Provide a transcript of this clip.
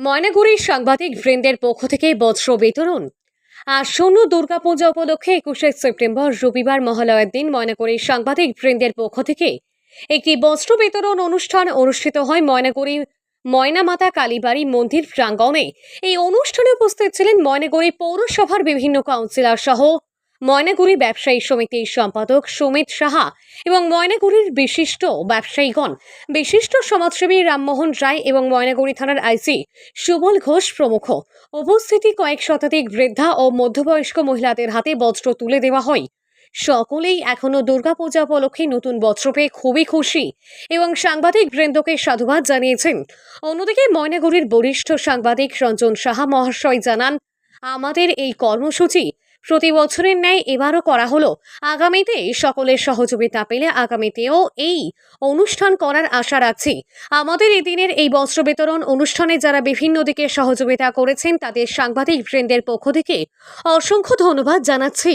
ময়নাগুড়ির সাংবাদিক বৃন্দের পক্ষ থেকে বজ্র বিতরণ। আসন্ন দুর্গাপূজা উপলক্ষে 21শে সেপ্টেম্বর রবিবার মহালয়ার দিন ময়নাগুড়ির সাংবাদিক বৃন্দের পক্ষ থেকে একটি বস্ত্র বিতরণ অনুষ্ঠান অনুষ্ঠিত হয় ময়নাগুড়ি ময়নামাতা কালীবাড়ি মন্দির প্রাঙ্গণে। এই অনুষ্ঠানে উপস্থিত ছিলেন ময়নাগুড়ি পৌরসভার বিভিন্ন কাউন্সিলর সহ ময়নাগুড়ি ব্যবসায়ী সমিতির সম্পাদক সুমিত সাহা এবং ময়নাগুড়ির বিশিষ্ট ব্যবসায়ীগণ, বিশিষ্ট সমাজসেবী রামমোহন রায় এবং ময়নাগুড়ি থানার আইসি সুবল ঘোষ প্রমুখ। উপস্থিতি কয়েক শতাধিক বৃদ্ধা ও মধ্যবয়স্ক মহিলাদের হাতে বস্ত্র তুলে দেওয়া হয়। সকলেই এখনো দুর্গাপূজা উপলক্ষে নতুন বস্ত্র পেয়ে খুবই খুশি এবং সাংবাদিক বৃন্দকে সাধুবাদ জানিয়েছেন। অন্যদিকে ময়নাগুড়ির বরিষ্ঠ সাংবাদিক রঞ্জন সাহা মহাশয় জানান, আমাদের এই কর্মসূচি প্রতি বছরের ন্যায় এবারও করা হলো। আগামীতে সকলের সহযোগিতা পেলে আগামীতেও এই অনুষ্ঠান করার আশা রাখছি। আমাদের এই দিনের এই বস্ত্র বিতরণ অনুষ্ঠানে যারা বিভিন্ন দিকে সহযোগিতা করেছেন তাদের সাংবাদিক বৃন্দের পক্ষ থেকে অসংখ্য ধন্যবাদ জানাচ্ছি।